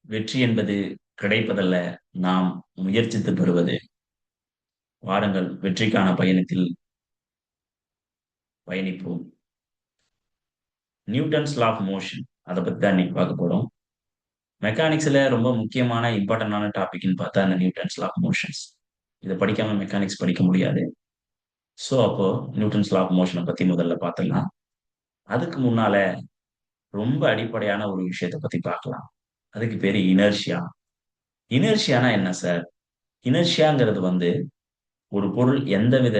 வெற்றி என்பது கிடைப்பதல்ல, நாம் முயற்சித்து பெறுவது. வாருங்கள் வெற்றிக்கான பயணத்தில் பயணிப்போம். நியூட்டன்ஸ் லா ஆஃப் மோஷன் அத பத்தி தான் இன்னைக்கு பார்க்க போறோம். மெக்கானிக்ஸ்ல ரொம்ப முக்கியமான இம்பார்ட்டன்டான டாபிக்ன்னு பார்த்தா அந்த நியூட்டன்ஸ் லா ஆஃப் மோஷன்ஸ். இத படிக்காம மெக்கானிக்ஸ் படிக்க முடியாது. அப்போ நியூட்டன்ஸ் லா ஆஃப் மோஷன பத்தி முதல்ல பார்த்துடலாம். அதுக்கு முன்னால ரொம்ப அடிப்படையான ஒரு விஷயத்த பத்தி பார்க்கலாம். அதுக்கு பேரு இனர்ஷியா. இனர்ஷியானா என்ன சார்? இனர்ஷியாங்கிறது ஒரு பொருள் எந்தவித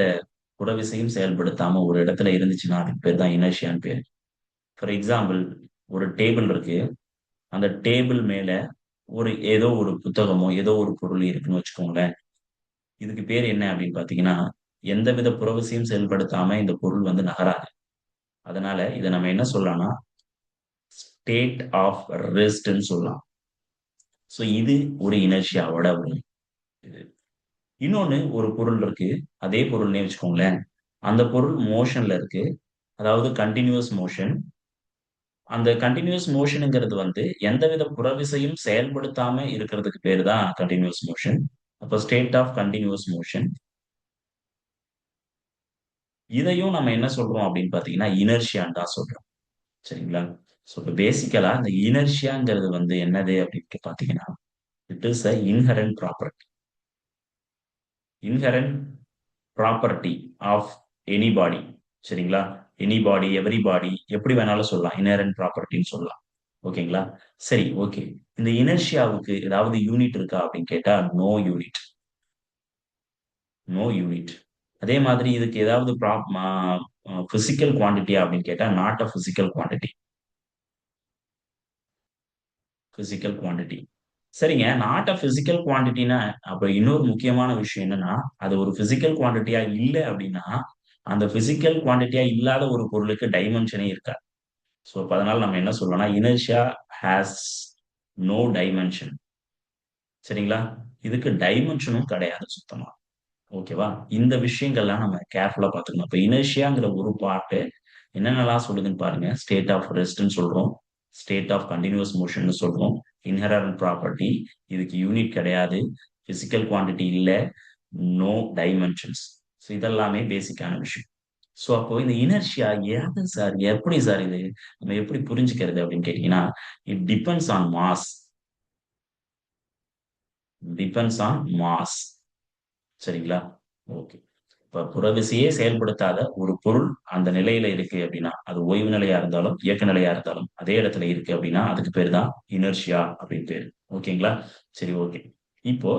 புறவிசையும் செயல்படுத்தாம ஒரு இடத்துல இருந்துச்சுன்னா அதுக்கு பேர் தான் இனர்ஷியான்னு பேரு. ஃபார் எக்ஸாம்பிள், ஒரு டேபிள் இருக்கு. அந்த டேபிள் மேல ஏதோ ஒரு புத்தகமோ, ஏதோ ஒரு பொருள் இருக்குன்னு வச்சுக்கோங்களேன். இதுக்கு பேர் என்ன அப்படின்னு பார்த்தீங்கன்னா, எந்தவித புறவிசையும் செயல்படுத்தாம இந்த பொருள் நகராது. அதனால இத நம்ம என்ன சொல்லலாம்னா, ஸ்டேட் ஆஃப் ரெஸ்ட்ன்னு சொல்லலாம். இது ஒரு இனர்ஷியாவோட ஒரு இது. இன்னொன்னு ஒரு பொருள் இருக்கு. அதே பொருள்னே வச்சுக்கோங்களேன். அந்த பொருள் மோஷன்ல இருக்கு. அதாவது கன்டினியூவஸ் மோஷன். அந்த கன்டினியூவஸ் மோஷன்ங்கிறது எந்தவித புறவிசையும் செயல்படுத்தாம இருக்கிறதுக்கு பேரு தான் கன்டினியூவஸ் மோஷன். அப்ப ஸ்டேட் ஆஃப் கன்டினியூவஸ் மோஷன். இதையும் நம்ம என்ன சொல்றோம் அப்படின்னு பார்த்தீங்கன்னா, இனர்ஷியான்னு தான் சொல்றோம். சரிங்களா? இப்ப பேசிக்கலா இந்த இனர்ஷியாங்கிறது என்னது அப்படின்னு பார்த்தீங்கன்னா, it is a inherent property. Inherent property of any body. சரிங்களா? எனி பாடி, எவரி பாடி எப்படி வேணாலும் சொல்லலாம். இன்ஹெரன்ட் ப்ராப்பர்ட்டின்னு சொல்லலாம். ஓகேங்களா? சரி, ஓகே. இந்த இனர்ஷியாவுக்கு ஏதாவது யூனிட் இருக்கா அப்படின்னு கேட்டா, நோ யூனிட். No unit. அதே மாதிரி இதுக்கு ஏதாவது பிசிக்கல் குவான்டிட்டியா அப்படின்னு கேட்டா, not a physical quantity. Physical quantity. சரிங்க. நாட் அ பிசிக்கல் குவான்டிட்டினா, அப்ப இன்னொரு முக்கியமான விஷயம் என்னன்னா, அது ஒரு பிசிக்கல் குவான்டிட்டியா இல்ல அப்படின்னா, அந்த பிசிக்கல் குவான்டிட்டியா இல்லாத ஒரு பொருளுக்கு டைமென்ஷனே இருக்காது. அப்ப அதனால நம்ம என்ன சொல்லலாம்னா, இனர்ஷியா ஹாஸ் நோ டைமென்ஷன். சரிங்களா? இதுக்கு டைமென்ஷனும் கிடையாது சுத்தமா. ஓகேவா? இந்த விஷயங்கள்லாம் நம்ம கேர்ஃபுல்லா பார்த்துக்கணும். இப்ப இனர்ஷியாங்கிற ஒரு பார்ட் என்னென்னலாம் சொல்லுதுன்னு பாருங்க. ஸ்டேட் ஆஃப் ரெஸ்ட்ன்னு சொல்றோம். ஸ்டேட் ஆஃப் கன்டினியூவஸ் மோஷன்னு சொல்றோம். Inherent property. இதுக்கு யூனிட் கிடையாது. பிசிக்கல் குவான்டிட்டி இல்ல. No dimensions. இதெல்லாமே பேசிக்கான விஷயம். அப்போ இந்த இனர்ஷியா எது சார்? எப்படி சார் இது? நம்ம எப்படி புரிஞ்சுக்கிறது அப்படின்னு கேட்டீங்கன்னா, it depends on mass. Depends on mass. சரிங்களா? ஓகே. இப்ப புறவிசையே செயல்படுத்தாத ஒரு பொருள் அந்த நிலையில இருக்கு அப்படின்னா, அது ஓய்வு நிலையா இருந்தாலும், இயக்க நிலையா இருந்தாலும், அதே இடத்துல இருக்கு அப்படின்னா, அதுக்கு பேரு தான் இனர்ஷியா அப்படின்னு பேரு. ஓகேங்களா? சரி, ஓகே. இப்போ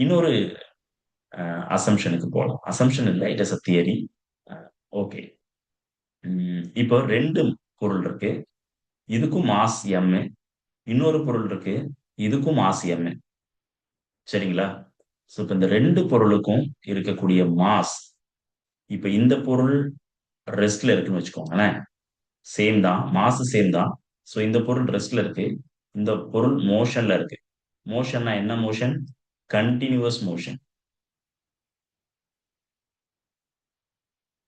இன்னொரு அசம்ப்ஷனுக்கு போலாம். அசம்ப்ஷன் இல்ல, it is a theory. A okay. இப்போ 2 பொருள் இருக்கு. இதுக்கும் மாஸ் m. இன்னொரு பொருள் இருக்கு. இதுக்கும் மாஸ் m. சரிங்களா? இப்ப இந்த 2 பொருளுக்கும் இருக்கக்கூடிய மாஸ், இப்ப இந்த பொருள் ரெஸ்ட்ல இருக்குன்னு வச்சுக்கோங்களேன். சேம் தான். மாஸ் சேம் தான். இந்த பொருள் ரெஸ்ட்ல இருக்கு. இந்த பொருள் மோஷன்ல இருக்கு. மோஷன்னா என்ன மோஷன்? Continuous motion.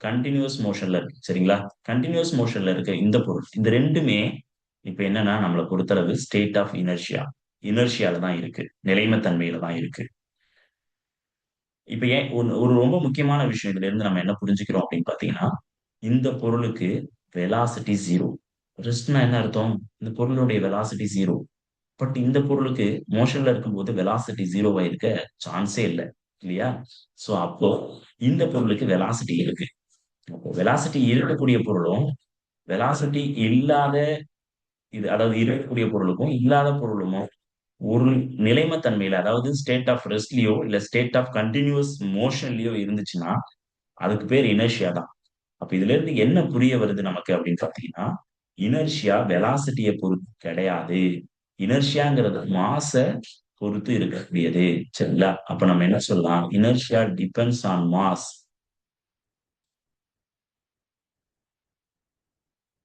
கன்டினியூவஸ் மோஷன்ல இருக்கு. சரிங்களா? கன்டினியூவஸ் மோஷன்ல இருக்க இந்த பொருள். இந்த 2மே இப்ப என்னன்னா நம்மள பொறுத்தளவு ஸ்டேட் ஆஃப் இனர்ஷியா. இனர்ஷியால தான் இருக்கு. நிலைமத்தன்மையில தான் இருக்கு. இப்ப ஏன் ஒரு ரொம்ப முக்கியமான விஷயம் இதுல இருந்து நம்ம என்ன புரிஞ்சுக்கிறோம் அப்படின்னு பார்த்தீங்கன்னா, இந்த பொருளுக்கு வெலாசிட்டி 0. ரெஸ்ட்னா என்ன அர்த்தம்? இந்த பொருளுடைய வெலாசிட்டி 0. பட் இந்த பொருளுக்கு மோஷன்ல இருக்கும்போது வெலாசிட்டி 0வா இருக்க சான்ஸே இல்ல. இல்லையா? அப்போ இந்த பொருளுக்கு வெலாசிட்டி இருக்கு. அப்போ வெலாசிட்டி இருக்கக்கூடிய பொருளும், வெலாசிட்டி இல்லாத அதாவது இருக்கக்கூடிய பொருளுக்கும், இல்லாத பொருளும் ஒரு நிலைமத்தன்மையில அதாவது ஸ்டேட் ஆஃப் ரெஸ்ட்லயோ, இல்ல ஸ்டேட் ஆஃப் கன்டினியூவஸ் மோஷன்லயோ இருந்துச்சுன்னா, அதுக்கு பேர் இனர்ஷியா தான். அப்ப இதிலிருந்து என்ன புரிய வருது நமக்கு அப்படின்னு பார்த்தீங்கன்னா, இனர்ஷியா வெலாசிட்டிய பொறுத்து கிடையாது. இனர்ஷியாங்கிறது மாஸ பொறுத்து இருக்கக்கூடியது. சரிங்களா? அப்ப நம்ம என்ன சொல்லலாம்? Inertia depends on mass.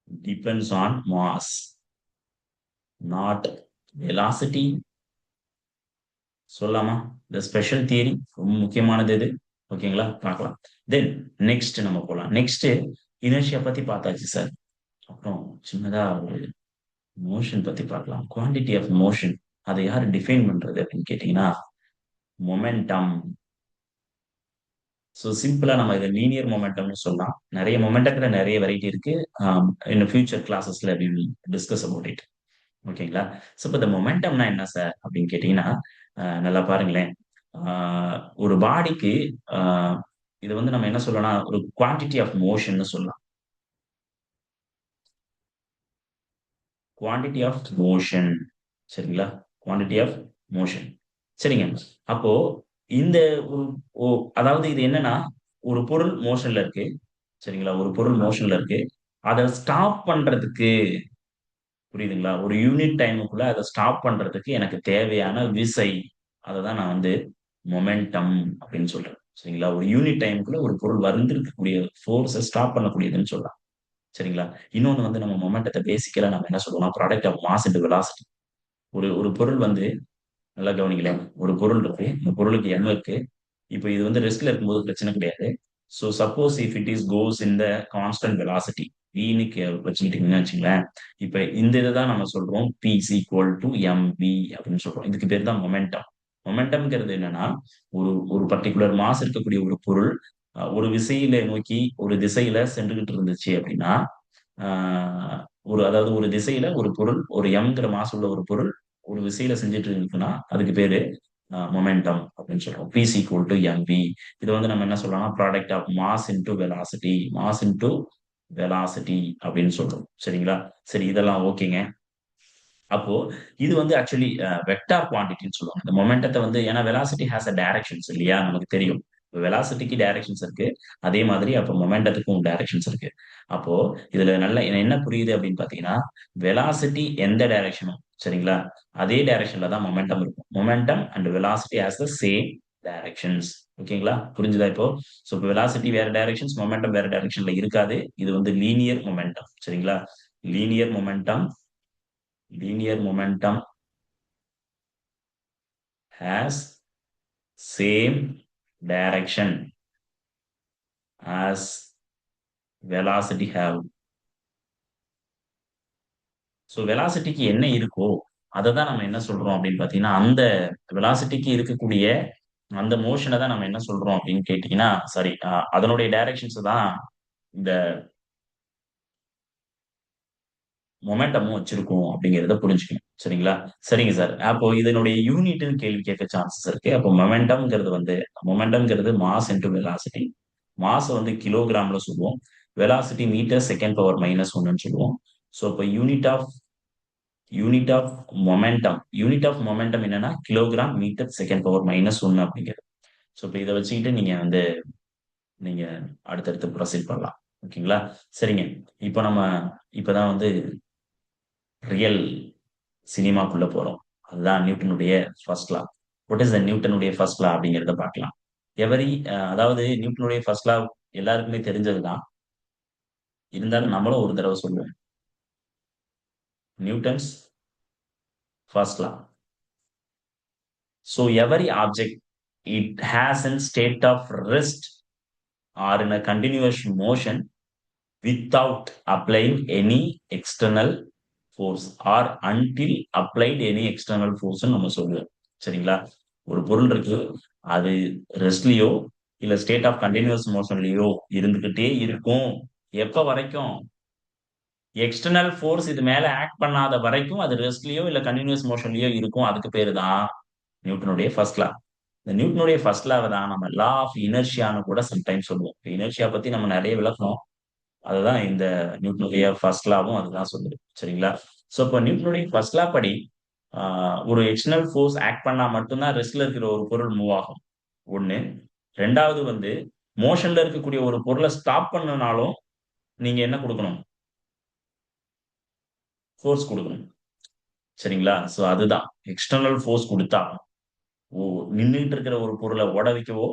Depends on mass. Not velocity. சொல்லலாமா? இந்த ஸ்பெஷல் தியரி ரொம்ப முக்கியமானது இது. ஓகேங்களா? பார்க்கலாம். தென் நெக்ஸ்ட் நம்ம போலாம். நெக்ஸ்ட் இனர்ஷியா பத்தி பார்த்தாச்சு சார். அப்புறம் சின்னதா ஒரு மோஷன் பத்தி பார்க்கலாம். Quantity of motion. அதை யார் டிஃபைன் பண்றது அப்படின்னு கேட்டீங்கன்னா மொமெண்டம். ஸோ சிம்பிளா நம்ம இதை லீனியர் மொமெண்டம்னு சொல்லலாம். நிறைய மொமெண்டத்துல நிறைய வெரைட்டி இருக்கு. இன்னும் ஃபியூச்சர் கிளாஸஸ்ல we will discuss about it. ஓகேங்களா? ஸோ இப்போ இந்த மொமெண்டம்னா என்ன சார் அப்படின்னு கேட்டீங்கன்னா, நல்லா பாருங்களேன். ஒரு பாடிக்கு இது வந்து நம்ம என்ன சொல்லலாம், ஒரு குவான்டிட்டி ஆஃப் மோஷன்னு சொல்லலாம். Quantity of motion. சரிங்களா? Quantity of motion. சரிங்க. அப்போ இந்த ஒரு அதாவது இது என்னன்னா, ஒரு பொருள் மோஷன்ல இருக்கு. சரிங்களா? ஒரு பொருள் மோஷன்ல இருக்கு. அத ஸ்டாப் பண்றதுக்கு புரியுதுங்களா? ஒரு யூனிட் டைமுக்குள்ள அத ஸ்டாப் பண்றதுக்கு எனக்கு தேவையான விசை. அததான் நான் வந்து மொமெண்டம் அப்படின்னு சொல்றேன். சரிங்களா? ஒரு யூனிட் டைமுக்குள்ள ஒரு பொருள் இருக்கக்கூடிய ஃபோர்ஸ ஸ்டாப் பண்ணக்கூடியதுன்னு சொல்லலாம். சரிங்களா? இன்னொன்னு வந்து நம்ம மொமெண்டத்த பேசிக்கலா நம்ம என்ன சொல்லுவோம்னா, product of mass into velocity. ஒரு ஒரு பொருள் வந்து நல்லா கவனிங்களேன். ஒரு பொருள் இருக்கு. இந்த பொருளுக்கு எம் இருக்கு. இப்ப இது வந்து ரெஸ்ட்ல இருக்கும்போது பிரச்சனை கிடையாது. So suppose if it is goes in the constant velocity வின்னு வச்சுக்கிட்டீங்கன்னு வச்சுங்களேன். இப்ப இந்த இதை தான் நம்ம சொல்றோம் P is equal to m v அப்படின்னு சொல்றோம். இதுக்கு பேர் தான் மொமெண்டம். மொமெண்டம்ங்கிறது என்னன்னா, ஒரு ஒரு பர்ட்டிகுலர் மாஸ் இருக்கக்கூடிய ஒரு பொருள் ஒரு விசையில நோக்கி ஒரு திசையில சென்றுகிட்டு இருந்துச்சு அப்படின்னா, ஆஹ் அதாவது ஒரு திசையில ஒரு பொருள் ஒரு எம்ங்கிற மாஸ் உள்ள ஒரு பொருள் ஒரு விசையில செஞ்சுட்டு இருக்குன்னா அதுக்கு பேரு மொமெண்டம் அப்படின்னு சொல்றோம். P is equal to mv. இது வந்து நம்ம என்ன சொல்லலாம், product of mass into velocity. Mass into velocity அப்படின்னு சொல்றோம். சரிங்களா? சரி, இதெல்லாம் ஓகேங்க. அப்போ இது வந்து ஆக்சுவலி வெக்டார் குவான்டிட்டின்னு சொல்லுவாங்க. இந்த மொமெண்டத்தை வந்து ஏன்னா வெலாசிட்டி ஹேஸ் அ டைரக்ஷன்ஸ் இல்லையா? நமக்கு தெரியும். வெலாசிட்டிக்கு டைரக்ஷன்ஸ் இருக்கு. அதே மாதிரி அப்போ மொமெண்டத்துக்கும் டைரக்ஷன்ஸ் இருக்கு. அப்போ இதுல நல்ல என்ன புரியுது அப்படின்னு பாத்தீங்கன்னா, வெலாசிட்டி எந்த டைரக்ஷனும் சரிங்களா? அதே டைரக்ஷன்ல தான் மொமெண்டம் இருக்கும். Momentum and velocity has the same directions. ஓகேங்களா? புரிஞ்சுதா இப்போ? ஸோ இப்போ வெலாசிட்டி வேற டைரக்ஷன்ஸ், மொமெண்டம் வேற டைரக்ஷன்ல இருக்காது. இது வந்து லீனியர் மொமெண்டம். சரிங்களா? Linear momentum. Linear momentum has same direction as velocity have. So வெலாசிட்டிக்கு என்ன இருக்கோ அதை தான் நம்ம என்ன சொல்றோம் அப்படின்னு பார்த்தீங்கன்னா, அந்த வெலாசிட்டிக்கு இருக்கக்கூடிய அந்த மோஷனை தான் நம்ம என்ன சொல்றோம் அப்படின்னு கேட்டீங்கன்னா, சாரி, அதனுடைய டைரக்ஷன்ஸ் தான் இந்த மொமெண்டமும் வச்சிருக்கும் அப்படிங்கிறத புரிஞ்சுக்கணும். சரிங்களா? சரிங்க சார். அப்போ இதனுடைய யூனிட்னு கேள்வி கேட்க சான்சஸ் இருக்கு. அப்போ மொமெண்டம்ங்கிறது மாஸ் இன்டு வெலாசிட்டி. மாஸ் வந்து கிலோகிராம்ல சொல்லுவோம். Velocity metre second power minus ஒன்னு சொல்லுவோம். ஸோ இப்போ யூனிட் ஆஃப் மொமெண்டம் என்னன்னா kilogram metre second power minus ஒன்னு அப்படிங்கிறது. ஸோ இப்போ இதை வச்சுக்கிட்டு நீங்க அடுத்தடுத்து ப்ரொசீட் பண்ணலாம். ஓகேங்களா? சரிங்க. இப்போ நம்ம இப்பதான் வந்து ரியல் சினிமாக்குள்ள போறோம். அதுதான் நியூட்டனுடைய first law. What is the நியூட்டனுடைய ஃபர்ஸ்ட் லா அப்படிங்கிறத பார்க்கலாம். அதாவது நியூட்டனுடைய ஃபர்ஸ்ட் லா எல்லாருக்குமே தெரிஞ்சதுதான். இருந்தாலும் நம்மளும் ஒரு தடவை சொல்லுவோம். Newton's first law. So every object it has a state of rest or in a continuous motion without applying any external force or until applied any external force நம்ம சொல்லுவோம். சரிங்களா? ஒரு பொருள் இருக்கு. அது ரெஸ்ட்லயோ இல்ல ஸ்டேட் ஆஃப் கண்டினியூஸ் மோஷன்லயோ இருந்துகிட்டே இருக்கும். எப்ப வரைக்கும் எக்ஸ்டர்னல் ஃபோர்ஸ் இது மேல ஆக்ட் பண்ணாத வரைக்கும் அது ரெஸ்ட்லயோ இல்ல கண்டினியூஸ் மோஷன்லயோ இருக்கும். அதுக்கு பேரு தான் நியூட்டனுடைய ஃபர்ஸ்ட் லா. இந்த நியூட்டனுடைய ஃபர்ஸ்ட் லாவை தான் நம்ம லா ஆஃப் இனர்ஷியான்னு கூட சம்டைம்ஸ் சொல்லுவோம். இனர்ஷியா பத்தி நம்ம நிறைய விளக்கணும். அதுதான் இந்த நியூட்டனுடைய ஃபர்ஸ்ட் லாவும் அதுதான் சொல்லுது. சரிங்களா? சோ இப்போ நியூட்டனுடைய ஃபர்ஸ்ட் லா படி ஒரு எக்ஸ்டர்னல் ஃபோர்ஸ் ஆக்ட் பண்ணா மட்டும்தான் ரெஸ்ட்ல இருக்கிற ஒரு பொருள் மூவ் ஆகும். ஒண்ணு. ரெண்டாவது வந்து மோஷன்ல இருக்கக்கூடிய ஒரு பொருளை ஸ்டாப் பண்ணனாலும் நீங்க என்ன கொடுக்கணும்? ஃபோர்ஸ் கொடுக்கணும். சரிங்களா? சோ அதுதான் எக்ஸ்டர்னல் ஃபோர்ஸ் கொடுத்தா ஓ நின்னுட்டு இருக்கிற ஒரு பொருளை ஓட வைக்கவோ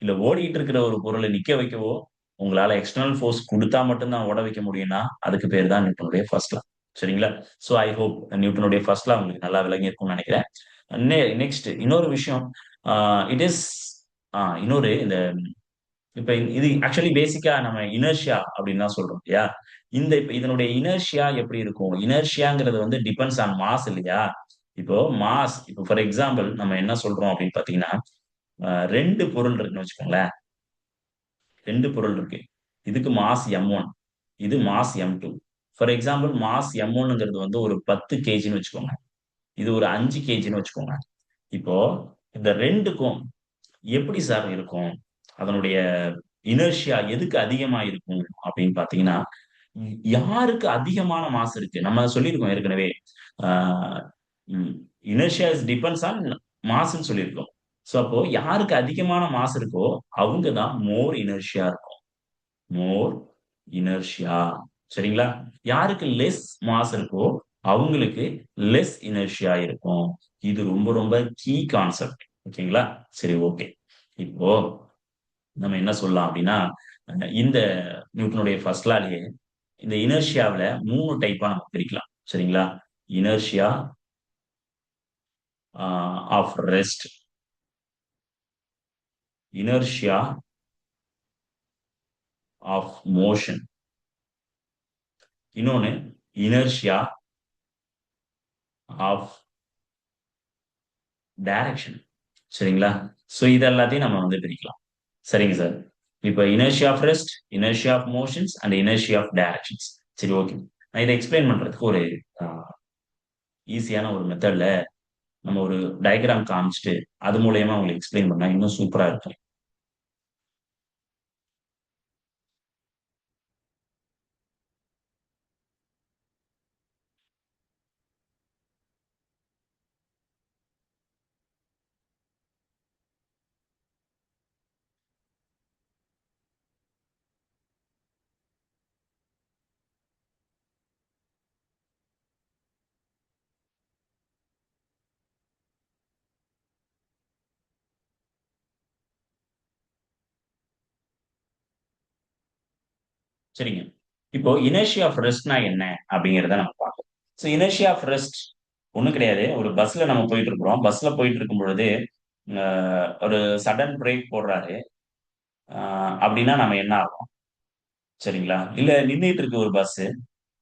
இல்ல ஓடிட்டு இருக்கிற ஒரு பொருளை நிக்க வைக்கவோ உங்களால எக்ஸ்டர்னல் ஃபோர்ஸ் கொடுத்தா மட்டும்தான் ஓட வைக்க முடியும்னா அதுக்கு பேர் தான் நியூட்டனுடைய ஃபர்ஸ்ட் லா. சரிங்களா? சோ ஐ ஹோப் நியூட்டனுடைய ஃபர்ஸ்ட் லா உங்களுக்கு நல்லா விளங்கி இருக்கும்னு நினைக்கிறேன். நெக்ஸ்ட் இன்னொரு விஷயம். இட் இஸ் இன்னொரு இந்த இப்ப இது ஆக்சுவலி பேசிக்கா நம்ம இனர்ஷியா அப்படின்னு தான் சொல்றோம் இல்லையா? இப்ப இதனுடைய இனர்ஷியா எப்படி இருக்கும்? இனர்ஷியாங்கிறது வந்து டிபெண்ட்ஸ் ஆன் மாஸ் இல்லையா? இப்போ மாஸ் இப்போ ஃபார் எக்ஸாம்பிள் நம்ம என்ன சொல்றோம் அப்படின்னு பாத்தீங்கன்னா, ரெண்டு பொருள் இருக்குன்னு வச்சுக்கோங்களேன். ரெண்டு பொருள் இருக்கு. இதுக்கு மாஸ் M1, இது mass M2. For example mass M1ங்கிறது வந்து ஒரு 10 கேஜின்னு வச்சுக்கோங்க. இது ஒரு 5 கேஜின்னு வச்சுக்கோங்க. இப்போ இந்த 2க்கும் எப்படி சார் இருக்கும்? அதனுடைய இனர்ஷியா எதுக்கு அதிகமா இருக்கும் அப்படின்னு பார்த்தீங்கன்னா, யாருக்கு அதிகமான மாஸ் இருக்கு? நம்ம சொல்லியிருக்கோம் ஏற்கனவே. ஆ ம் இனர்ஷியா டிபெண்ட்ஸ் ஆன் மாஸ்ன்னு சொல்லியிருக்கோம். ஸோ அப்போ யாருக்கு அதிகமான மாஸ் இருக்கோ, அவங்க தான் மோர் இனர்ஷியா இருக்கும். மோர் இனர்ஷியா சரிங்களா? யாருக்கு லெஸ் மாஸ் இருக்கோ, அவங்களுக்கு லெஸ் இனர்ஷியா இருக்கும். இது ரொம்ப ரொம்ப கீ கான்செப்ட். ஓகேங்களா? சரி ஓகே. இப்போ நம்ம என்ன சொல்லலாம் அப்படின்னா, இந்த நியூட்டனுடைய ஃபர்ஸ்ட் லாலயே இந்த இனர்ஷியாவுல 3 டைப்பா நம்ம பிரிக்கலாம். சரிங்களா? Inertia of rest, inertia of motion, இன்னொன்னு இனர்ஷியா ஆஃப் டைரக்ஷன். சரிங்களா? சோ இது எல்லாத்தையும் நம்ம வந்து பிரிக்கலாம். சரிங்க சார். இப்ப inertia of rest, inertia of motions and inertia of directions. சரி ஓகே. நான் இத எக்ஸ்பிளைன் பண்றதுக்கு ஒரு அ ஈஸியான ஒரு மெத்தட்ல நம்ம ஒரு டயகிராம் காமிச்சுட்டு, அது மூலியமா உங்களுக்கு எக்ஸ்பிளைன் பண்ணா இன்னும் சூப்பரா இருக்கும். சரிங்க. இப்போ இனர்ஷியா ஆஃப் ரெஸ்ட்னா என்ன? அப்படிங்கிறத நம்ம பார்ப்போம். ஸோ இனர்ஷியா ஆஃப் ரெஸ்ட் ஒண்ணும் கிடையாது. ஒரு பஸ்ல நம்ம போயிட்டு இருக்கிறோம். பஸ்ல போயிட்டு இருக்கும் பொழுது, அ ஒரு சடன் பிரேக் போடுறாரு. அ அப்படின்னா நம்ம என்ன ஆகும்? சரிங்களா? இல்ல நின்னுட்டு இருக்கு ஒரு பஸ்ஸு.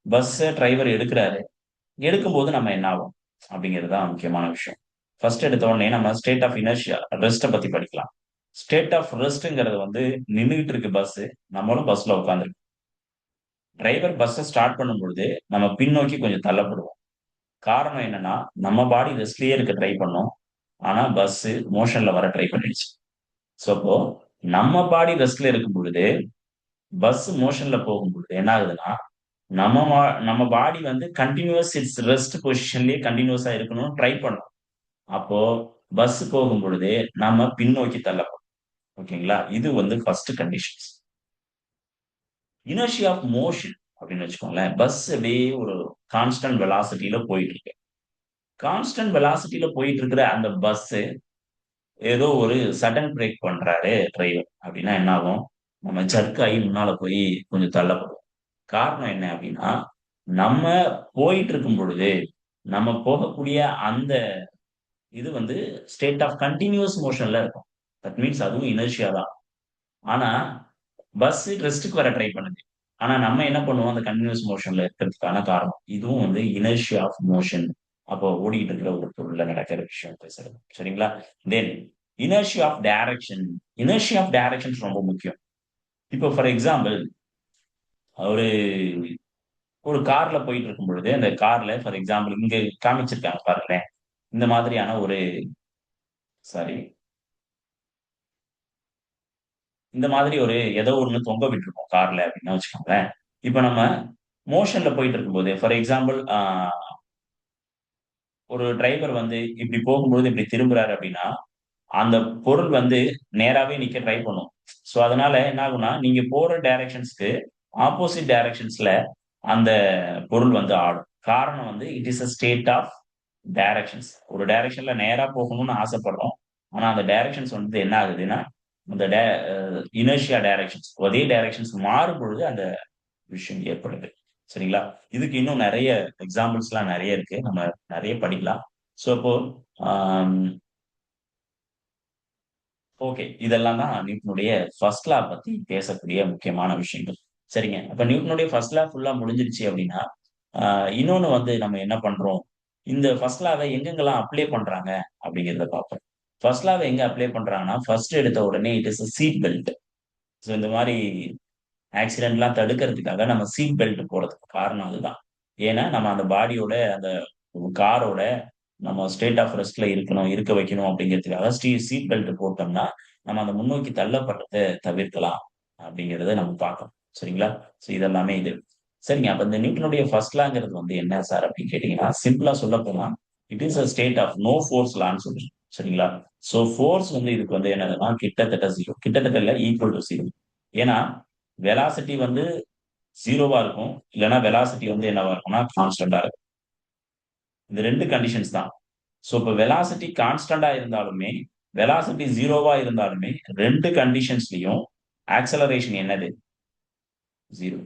பஸ்ஸ டிரைவர் எடுக்குறாரு. எடுக்கும்போது நம்ம என்ன ஆவோம்? அப்படிங்கிறது தான் முக்கியமான விஷயம். ஃபர்ஸ்ட் எடுத்த உடனே நம்ம ஸ்டேட் ஆஃப் இனர்ஷியா ரெஸ்ட்ட பத்தி படிக்கலாம். ஸ்டேட் ஆஃப் ரெஸ்ட்ங்கிறது வந்து நின்னுகிட்டு இருக்கு பஸ்ஸு. நம்மளும் பஸ்ல உட்கார்ந்திருக்கோம். டிரைவர் பஸ்ஸ ஸ்டார்ட் பண்ணும்பொழுது, நம்ம பின்னோக்கி கொஞ்சம் தள்ளப்படுவோம். காரணம் என்னன்னா, நம்ம பாடி ரெஸ்ட்லயே இருக்க ட்ரை பண்ணோம். ஆனா பஸ்ஸு மோஷன்ல வர ட்ரை பண்ணிடுச்சு. ஸோ அப்போ நம்ம பாடி ரெஸ்ட்ல இருக்கும் பொழுது, பஸ் மோஷன்ல போகும்பொழுது என்ன ஆகுதுன்னா, நம்ம வா நம்ம பாடி வந்து கன்டினியூவஸ் இட்ஸ் ரெஸ்ட் பொசிஷன்லயே கன்டினியூவஸா இருக்கணும்னு ட்ரை பண்ணும். அப்போ பஸ் போகும்பொழுது நம்ம பின்னோக்கி தள்ளப்படும். ஓகேங்களா? இது வந்து first conditions. Inertia of motion அப்படின்னு வச்சுக்கோங்களேன். பஸ் அப்படியே ஒரு கான்ஸ்டன்ட் வெலாசிட்டில போயிட்டு இருக்கு. கான்ஸ்டன்ட் வெலாசிட்டில போயிட்டு இருக்கிற அந்த பஸ்ஸு ஏதோ ஒரு சடன் பிரேக் பண்றாரு டிரைவர். அப்படின்னா என்ன ஆகும்? நம்ம ஜர்க் ஆகி முன்னால போய் கொஞ்சம் தள்ளப்படுவோம். காரணம் என்ன அப்படின்னா, நம்ம போயிட்டு இருக்கும் பொழுது, நம்ம போகக்கூடிய அந்த இது வந்து ஸ்டேட் ஆஃப் கன்டினியூவஸ் மோஷன்ல இருக்கும். தட் மீன்ஸ் அதுவும் இனர்ஷியா தான். ஆனா, பஸ் ரெஸ்ட்க்கு வர ட்ரை பண்ணுது. ஆனா நம்ம என்ன பண்ணுவோம்? அந்த கன்டினியூவஸ் மோஷன்ல இருக்கிறதுக்கான காரணம். இதுவும் வந்து இனர்ஷியா ஆஃப் மோஷன். அப்போ ஓடிட்டு இருக்கிற ஒரு பொருள்ல நடக்கிற விஷயம் பேசுறது. சரிங்களா? Then inertia of direction. Inertia of directions ரொம்ப முக்கியம். இப்போ ஃபார் எக்ஸாம்பிள் ஒரு ஒரு கார்ல போயிட்டு இருக்கும் பொழுது, அந்த கார்ல ஃபார் எக்ஸாம்பிள் இங்க காமிச்சிருக்காங்க பாருங்களேன். இந்த மாதிரியான ஒரு சாரி இந்த மாதிரி ஒரு ஏதோ ஒண்ணு தொங்க விட்டுருக்கோம் கார்ல அப்படின்னு வச்சுக்கோங்களேன். இப்ப நம்ம மோஷன்ல போயிட்டு இருக்கும்போது, ஃபார் எக்ஸாம்பிள் ஒரு டிரைவர் வந்து இப்படி போகும்போது இப்படி திரும்புறாரு அப்படின்னா, அந்த பொருள் வந்து நேராவே நிக்க ட்ரை பண்ணும். சோ அதனால என்ன ஆகும்னா, நீங்க போற டைரக்ஷன்ஸ்க்கு ஆப்போசிட் டைரக்ஷன்ஸ்ல அந்த பொருள் வந்து ஆடும். காரணம் வந்து it is a state of directions. ஒரு டைரக்ஷன்ல நேரா போகணும்னு ஆசைப்படுறோம். ஆனா அந்த டைரக்ஷன்ஸ் வந்து என்ன ஆகுதுன்னா, அந்த இனர்ஷியா டைரக்ஷன்ஸ் அதே டைரக்ஷன்ஸ் மாறும்பொழுது அந்த விஷயம் ஏற்படுது. சரிங்களா? இதுக்கு இன்னும் நெறைய எக்ஸாம்பிள்ஸ்லாம் நெறைய இருக்கு. நம்ம நெறைய படிக்கலாம். ஸோ அப்போ ஆம் ஓகே. இதெல்லாம் தான் நியூட்டனுடைய ஃபர்ஸ்ட் லா பத்தி பேசக்கூடிய முக்கியமான விஷயங்கள். சரிங்க. அப்ப நியூட்டனுடைய ஃபர்ஸ்ட் லா ஃபுல்லா முடிஞ்சிருச்சு அப்படின்னா, இன்னொன்னு வந்து நம்ம என்ன பண்றோம்? இந்த ஃபர்ஸ்ட் லாவை எங்கெங்கெல்லாம் அப்ளை பண்றாங்க அப்படிங்கிறத பார்ப்போம். ஃபர்ஸ்ட் லாவை எங்க அப்ளை பண்றாங்கன்னா, ஃபர்ஸ்ட் எடுத்த உடனே it is seat belt. So இந்த மாரி ஆக்சிடென்ட்லாம் தடுக்கிறதுக்காக நம்ம சீட் பெல்ட் போடுறதுக்கு காரணம் அதுதான். ஏன்னா, நம்ம அந்த பாடியோட அந்த காரோட நம்ம ஸ்டேட் ஆஃப் ரெஸ்ட்ல இருக்கணும், இருக்க வைக்கணும் அப்படிங்கிறதுக்காக சீட் பெல்ட் போட்டோம்னா, நம்ம அந்த முன்னோக்கி தள்ளப்படுறத தவிர்க்கலாம் அப்படிங்கிறத நம்ம பார்க்கணும். சரிங்களா? ஸோ இதெல்லாமே இது. சரிங்க. அப்ப இந்த நியூட்டனுடைய ஃபர்ஸ்ட் லாங்கிறது வந்து என்ன சார் அப்படின்னு கேட்டீங்கன்னா, சிம்பிளா சொல்லப்போனா, it is a state of no force லான்னு சொல்றோம். சரிங்களா? ஸோ ஃபோர்ஸ் வந்து இதுக்கு வந்து என்னதுன்னா, கிட்டத்தட்ட 0. கிட்டத்தட்ட இல்ல, ஈக்குவல் டூ 0. ஏன்னா, வெலாசிட்டி வந்து 0வா இருக்கும். இல்லன்னா வெலாசிட்டி வந்து என்னவா இருக்கும்னா, கான்ஸ்டன்ட்டா இருக்கும். இந்த 2 கண்டிஷன்ஸ் தான். ஸோ இப்ப வெலாசிட்டி கான்ஸ்டன்ட்டா இருந்தாலுமே, வெலாசிட்டி 0வா இருந்தாலுமே 2 கண்டிஷன்ஸ்லயும் ஆக்ஸலரேஷன் என்னது? 0.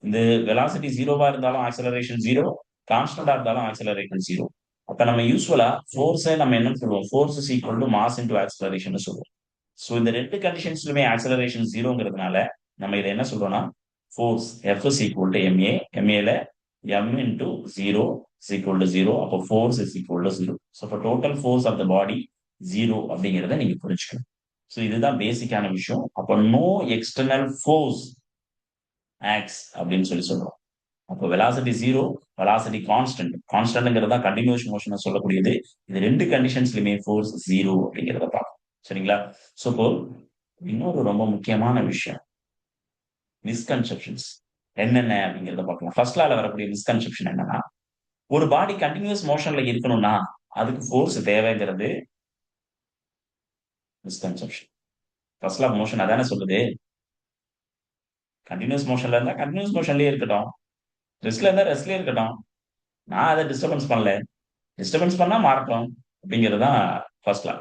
இந்த வெலாசிட்டி 0வா இருந்தாலும் ஆக்ஸலரேஷன் 0, கான்ஸ்டன்ட்டா இருந்தாலும் ஆக்ஸலரேஷன் 0. அப்ப நம்ம யூசுவலா ஃபோர்ஸ நம்ம என்னன்னு சொல்லுவோம்? Force is equal to mass into ஆக்ஸலரேஷன்னு சொல்லுவோம். ஸோ இந்த 2 கண்டிஷன்ஸ்லயுமே ஆக்ஸலரேஷன் 0ங்கிறதுனால, நம்ம இத என்ன சொல்றோம்னா, force F is equal to ma. maல m into 0 is equal to 0. அப்போ force is equal to 0. So அப்ப total force of the body 0 அப்படிங்கிறத நீங்க புரிஞ்சுக்கணும். ஸோ இதுதான் பேசிக்கான விஷயம். அப்ப நோ எக்ஸ்டர்னல் ஃபோர்ஸ் ஆக்ட்ஸ் அப்படின்னு சொல்றோம். அப்போ வெலாசிட்டி 0, வெலாசிட்டி கான்ஸ்டன்ட். கான்ஸ்டன்ட்ங்கிறது தான் கன்டினியூஸ் மோஷன சொல்லக்கூடியது. இது 2 கண்டிஷன்ஸ்லயுமே ஃபோர்ஸ் 0 அப்படிங்கிறத பார்க்கணும். சரிங்களா? ஸோ இப்போ இன்னொரு ரொம்ப முக்கியமான விஷயம். மிஸ்கன்செப்ஷன்ஸ் என்னென்ன அப்படிங்கிறத பார்க்கலாம். ஃபர்ஸ்ட் லால வரக்கூடிய மிஸ்கன்செப்ஷன் என்னன்னா, ஒரு பாடி கன்டினியூஸ் மோஷன்ல இருக்கணும்னா, அதுக்கு ஃபோர்ஸ் தேவைங்கிறது misconception. First law of motion அதானே சொல்லுது. கன்டினியூஸ் மோஷன்ல இருந்தா கன்டினியூஸ் மோஷன்லயே இருக்கட்டும். ரெஸ்ட்ல இருந்தா ரெஸ்ட்லயே இருக்கட்டும். நான் அத டிஸ்டர்பன்ஸ் பண்ணல. டிஸ்டர்பன்ஸ் பண்ணா மாறட்டும். அப்படிங்கிறது தான் ஃபர்ஸ்ட் லா.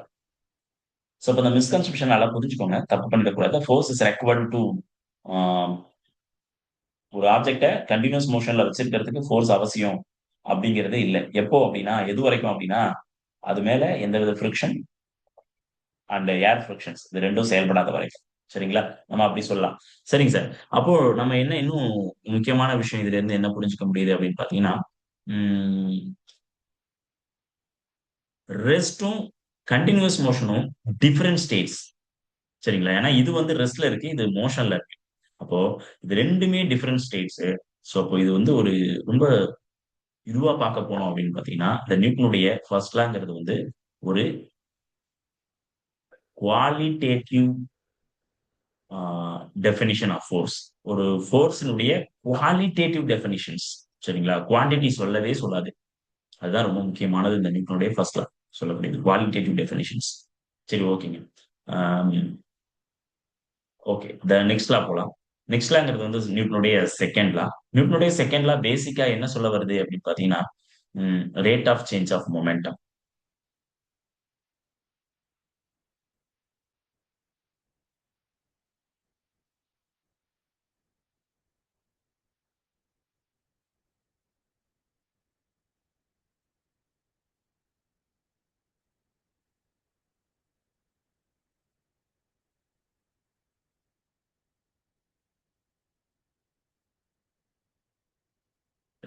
ஸோ அப்ப இந்த மிஸ்கன்செப்ஷன் நல்லா புரிஞ்சுக்கோங்க. தப்பு பண்ணிடக்கூடாது. ஃபோர்ஸ் இஸ் ரெக்வயர்ட் டூ ஆ ஒரு ஆப்ஜெக்ட்ட கன்டினியூஸ் மோஷன்ல வச்சிருக்கிறதுக்கு ஃபோர்ஸ் அவசியம் அப்படிங்கிறது இல்ல. எப்போ அப்படின்னா, எதுவரைக்கும் அப்படின்னா, அது மேல எந்தவித ஃபிரிக்ஷன் அண்ட் ஏர் ஃபிரிக்ஷன்ஸ் இது 2ம் செயல்படாத வரைக்கும். சரிங்களா? நம்ம அப்படி சொல்லலாம். சரிங்க சார். அப்போ நம்ம என்ன இன்னும் முக்கியமான விஷயம் இதுலருந்து என்ன புரிஞ்சுக்க முடியுது அப்படின்னு பார்த்தீங்கன்னா, ம் ரெஸ்ட்டும், கன்டினியூவஸ் மோஷனும் டிஃபரண்ட் ஸ்டேட்ஸ். சரிங்களா? ஏன்னா இது வந்து ரெஸ்ட்ல இருக்கு. இது மோஷன்ல இருக்கு. அப்போ இது 2மே டிஃபரண்ட் ஸ்டேட்ஸ். ஸோ அப்போ இது வந்து ஒரு ரொம்ப இதுவா பார்க்க போனோம் அப்படின்னு பார்த்தீங்கன்னா, இந்த நியூட்டனுடைய ஃபர்ஸ்ட் லாங்கிறது வந்து ஒரு குவாலிட்டேட்டிவ் ஆ டெஃபினிஷன் ஆஃப் ஃபோர்ஸ். ஒரு ஃபோர்ஸினுடைய குவாலிட்டேட்டிவ் டெஃபினிஷன்ஸ். சரிங்களா? குவான்டிட்டி சொல்லவே சொல்லாது. அதுதான் ரொம்ப முக்கியமானது இந்த நியூட்டனுடைய ஃபர்ஸ்ட் லா சொல்லக்கூடியது. Qualitative definitions. சரி ஓகேங்க. ஆம் ஓகே. நெக்ஸ்ட் லா போலாம். நெக்ஸ்ட் லாங்கிறது வந்து நியூட்டனுடைய செகண்ட் லா. நியூட்டனுடைய செகண்ட் லா பேசிக்கா என்ன சொல்ல வருது அப்படின்னு பார்த்தீங்கன்னா, rate of change of momentum.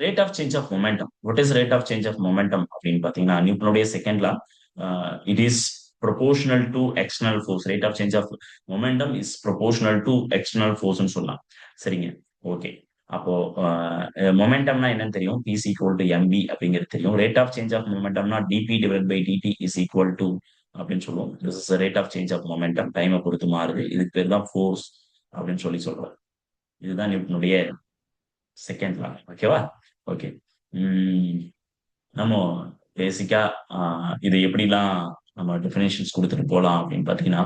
Rate of change of momentum. What is rate of change of momentum அப்படின்னு பார்த்தீங்கன்னா, நியூட்டனுடைய second law it is proportional to external force. Rate of change of momentum is proportional to external ஃபோர்ஸ்ன்னு சொல்லலாம். சரிங்க. Okay. அப்போ மொமெண்டம்னா என்னன்னு தெரியும். P is equal to mv அப்படிங்கிறது தெரியும். ரேட் ஆஃப் சேஞ்ச் ஆஃப் மொமெண்டம்னா dp divide by dt is equal to அப்படின்னு சொல்லுவோம். This is rate of change of momentum. டைமை பொறுத்து மாறுது. இதுக்கு பேர் தான் ஃபோர்ஸ் அப்படின்னு சொல்றோம். இதுதான் நியூட்டனுடைய செகண்ட் லா. ஓகேவா? ஓகே. ம். நம்ம பேசிக்கா இத எப்படிலாம் நம்ம டெஃபினிஷன்ஸ் குடுத்துட்டு போலாம் அப்படின்னு பார்த்தீங்கன்னா,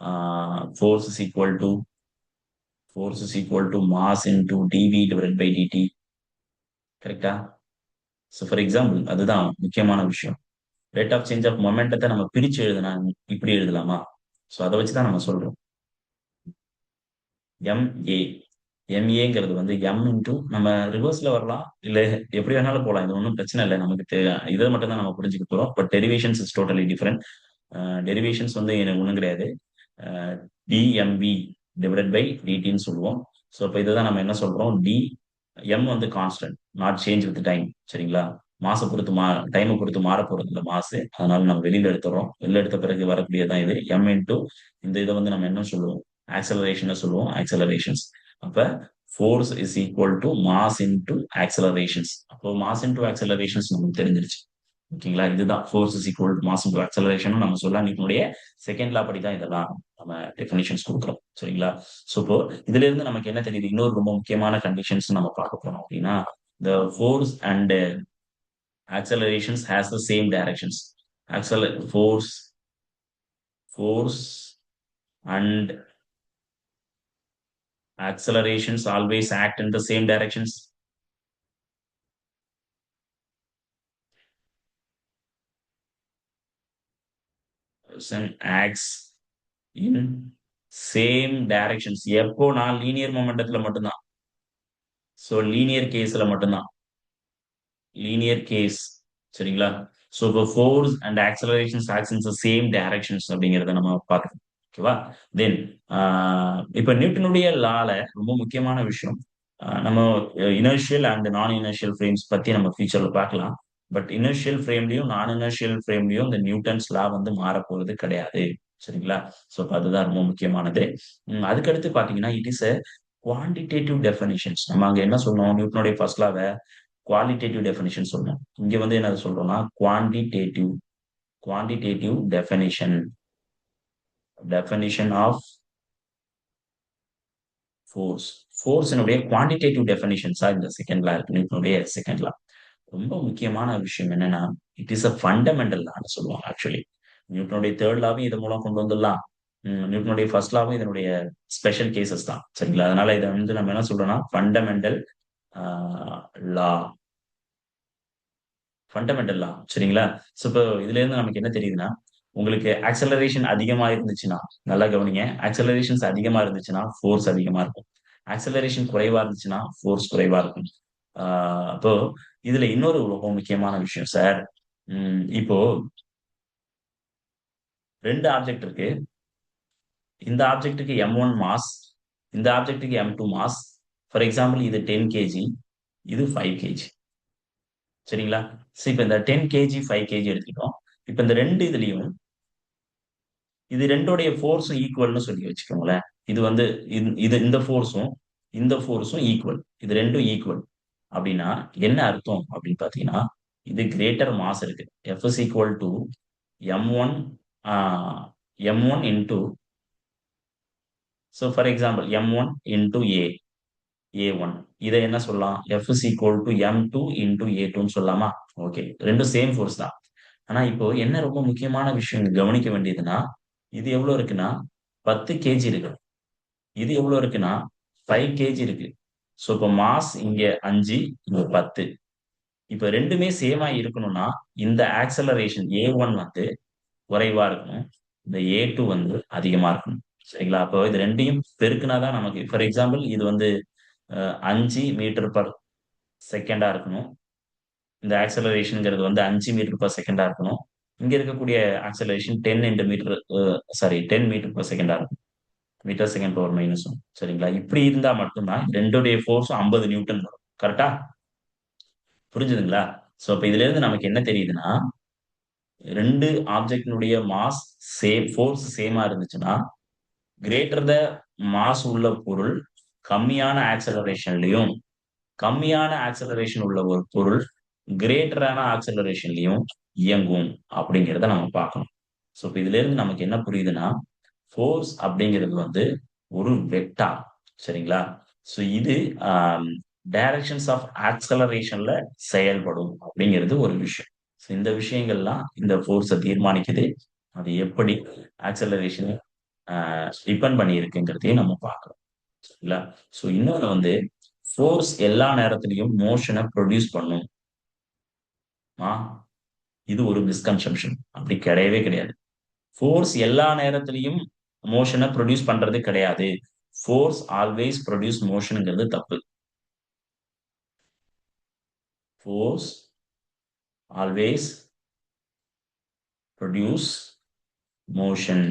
ah force is equal to mass into dv divided by dt. கரெக்ட்டா? ஸோ ஃபார் எக்ஸாம்பிள் அதுதான் முக்கியமான விஷயம். ரேட் ஆஃப் சேஞ்ச் ஆஃப் மொமெண்டத்த நம்ம பிரிச்சு எழுதுனா இப்படி எழுதலாமா? ஸோ அத வச்சு தான் நம்ம சொல்றோம். MA. MAங்கிறது வந்து M இன்டூ நம்ம ரிவர்ஸ்ல வரலாம். இல்ல எப்படி வேணாலும் போலாம். இது ஒண்ணும் பிரச்சனை இல்ல. நமக்கு இத மட்டும் தான் நம்ம புரிஞ்சுக்க போறோம். But derivations is totally different. Derivations வந்து எனக்கு ஒண்ணும் கிடையாது. dmv டிவைடட் பை dtன்னு சொல்லுவோம். ஸோ அப்ப இத தான் நம்ம என்ன சொல்றோம்? M வந்து constant, not change with time. சரிங்களா? மாச பொறுத்து டைமை பொறுத்து மாற போறது இல்ல மாசு. அதனால நம்ம வெளியில எடுத்துறோம். வெளில எடுத்த பிறகு வரக்கூடியதான் இது m இன்டூ இந்த இதை வந்து நம்ம என்ன சொல்லுவோம்? ஆக்சலரேஷன் சொல்லுவோம். ஆக்சலரேஷன்ஸ். அப்ப force is equal to mass into ஆக்சலரேஷன்ஸ். அப்போ மாஸ் இன்டூ ஆக்சலரேஷன்ஸ் நமக்கு தெரிஞ்சிருச்சு. ஓகேங்களா? இதுதான் force is equal to mass into acceleration நம்ம சொல்ல நியூட்டனுடைய செகண்ட் லா படி தான் இதெல்லாம் நம்ம டெஃபினிஷன்ஸ் கொடுக்குறோம். சரிங்களா? ஸோ இப்போ இதுல இருந்து நமக்கு என்ன தெரியுது? இன்னொரு ரொம்ப முக்கியமான கண்டிஷன்ஸ் நம்ம பார்க்க போறோம் அப்படின்னா, the force and accelerations has the same directions. Force and accelerations always act in the same directions. Acts in same directions. எப்போ நான் லீனியர் மொமெண்டத்துல மட்டும்தான். ஸோ லீனியர் கேஸ்ல மட்டும்தான். Linear case. சரிங்களா? ஸோ இப்போ force and accelerations acts in the same directions அப்படிங்கிறத நம்ம பார்க்கணும். ஓகேவா? தென் இப்போ நியூட்டனுடைய லால ரொம்ப முக்கியமான விஷயம், நம்ம இனர்ஷியல் அண்ட் நான் இனர்ஷியல் ஃப்ரேம்ஸ் பத்தி நம்ம ஃபியூச்சர்ல பார்க்கலாம். பட் இனர்ஷியல் ஃப்ரேம்லயும் நான் இனர்ஷியல் ஃப்ரேம்லயும் இந்த நியூட்டன்ஸ் லா வந்து மாறப்போறது கிடையாது. சரிங்களா? ஸோ அதுதான் ரொம்ப முக்கியமானது. அதுக்கடுத்து பாத்தீங்கன்னா it is a quantitative definitions. நம்ம அங்க என்ன சொன்னோம்? நியூட்டனுடைய ஃபர்ஸ்ட் லாவை குவாலிட்டேட்டிவ் டெஃபினிஷன் சொன்னோம். இங்க வந்து என்ன சொல்றோம்னா quantitative quantitative definition of force. ஃபோர்ஸினுடைய குவான்டிடேட்டிவ் டெஃபினிஷன்ஸா இந்த செகண்ட் லா இருக்கு. நியூட்டனுடைய செகண்ட் லா ரொம்ப முக்கியமான விஷயம் என்னன்னா, இட் இஸ் அ ஃபண்டமெண்டல் லான்னு சொல்லுவாங்க. ஆக்சுவலி நியூட்டனுடைய தேர்ட் லாவையும் இது மூலம் கொண்டு வந்துடலாம். நியூட்டனுடைய ஃபர்ஸ்ட் லாவும் இதனுடைய ஸ்பெஷல் கேசஸ் தான். சரிங்களா? அதனால இதை வந்து நம்ம என்ன சொல்றோம்னா ஃபண்டமெண்டல் லா. ஃபண்டமெண்டல் லா. சரிங்களா? ஸோ இப்போ இதுல இருந்து நமக்கு என்ன தெரியுதுன்னா, உங்களுக்கு ஆக்சலரேஷன் அதிகமா இருந்துச்சுன்னா, நல்லா கவனிங்க. ஆக்சலரேஷன்ஸ் அதிகமா இருந்துச்சுன்னா ஃபோர்ஸ் அதிகமா இருக்கும். ஆக்சலரேஷன் குறைவா இருந்துச்சுன்னா ஃபோர்ஸ் குறைவா இருக்கும். அப்போ இதுல இன்னொரு ரொம்ப முக்கியமான விஷயம் சார். இப்போ 2 ஆப்ஜெக்ட் இருக்கு. இந்த ஆப்ஜெக்ட்டுக்கு m1 மாஸ், இந்த ஆப்ஜெக்ட்டுக்கு m2 மாஸ். ஃபார் எக்ஸாம்பிள் இது 10 கேஜி, இது 5 கேஜி. சரிங்களா? ஸோ இப்ப இந்த 10 கேஜி, 5 கேஜி எடுத்துக்கிட்டோம். இப்ப இந்த 2 இதுலயும் இது 2உடைய ஃபோர்ஸும் ஈக்குவல்னு சொல்லி வச்சுக்கோங்களேன். இது வந்து இது இந்த ஃபோர்ஸும் ஈக்குவல். இது 2ம் ஈக்குவல். அப்படின்னா என்ன அர்த்தம் அப்படின்னு பாத்தீங்கன்னா, இது கிரேட்டர் மாஸ் இருக்கு. F is equal to m1 m1 into, so for example m1 into a1. இதை என்ன சொல்லலாம்? F is equal to m2 into a2ன்னு சொல்லலாமா? ஓகே, ரெண்டும் சேம் ஃபோர்ஸ் தான். ஆனா இப்போ என்ன ரொம்ப முக்கியமான விஷயம் கவனிக்க வேண்டியதுன்னா, இது எவ்வளவு இருக்குன்னா 10 கேஜி இருக்கு. இது எவ்வளவு இருக்குன்னா 5 கேஜி இருக்கு. ஸோ இப்போ மாஸ் இங்க 5, இங்க 10. இப்ப ரெண்டுமே சேமா இருக்கணும்னா இந்த ஆக்சலரேஷன் a1 வந்து குறைவா இருக்கணும். இந்த a2 வந்து அதிகமா இருக்கணும். சரிங்களா? அப்போ இது ரெண்டையும் பெருக்குனாதான் நமக்கு, ஃபார் எக்ஸாம்பிள் இது வந்து 5 மீட்டர் பர் செகண்டா இருக்கணும். இந்த ஆக்சலரேஷன்ங்கிறது வந்து 5 மீட்டர் பர் செகண்டா இருக்கணும். இங்க இருக்கக்கூடிய ஆக்சலரேஷன் 10 மீட்டர் பர் செகண்டா இருக்கும். Metre second power -1. சரிங்களா? இப்படி இருந்தா மட்டும்தான் ரெண்டுடைய ஃபோர்ஸும் 50 நியூட்டன் வரும். கரெக்டா? புரிஞ்சுதுங்களா? சோ அப்ப இதுல இருந்து நமக்கு என்ன தெரியுதுன்னா, 2 ஆப்ஜெக்டினுடைய மாஸ் சேம், ஃபோர்ஸ் சேமா இருந்துச்சுன்னா, கிரேட்டர் த மாஸ் உள்ள பொருள் கம்மியான ஆக்சலரேஷன்லயும், கம்மியான ஆக்சலரேஷன் உள்ள ஒரு பொருள் கிரேட்டரான ஆக்சலரேஷன்லயும் இயங்கும் அப்படிங்கிறத நம்ம பார்க்கணும். சோ இப்ப இதுல இருந்து நமக்கு என்ன புரியுதுன்னா, ஃபோர்ஸ் அப்படிங்கிறது வந்து ஒரு வெக்டார். சரிங்களா? சோ இது டைரக்ஷன்ஸ் ஆஃப் ஆக்சலரேஷன்ல செயல்படும் அப்படிங்கிறது ஒரு விஷயம். சோ இந்த விஷயங்கள்லாம் இந்த ஃபோர்ஸை தீர்மானிக்குது. அது எப்படி ஆக்சலரேஷன் டிபெண்ட் பண்ணி இருக்குங்கிறதையும் நம்ம பார்க்கணும். சரிங்களா? சோ இன்னொன்னு வந்து ஃபோர்ஸ் எல்லா நேரத்திலையும் மோஷனை ப்ரொடியூஸ் பண்ணும். ஆ இது ஒரு மிஸ்கன்செப்ஷன். அப்படி கிடையவே கிடையாது. ஃபோர்ஸ் எல்லா நேரத்திலையும் மோஷனை ப்ரொடியூஸ் பண்றது கிடையாது. ஃபோர்ஸ் ஆல்வேஸ் ப்ரொடியூஸ் மோஷன்ங்கிறது தப்பு. Force always produce motion.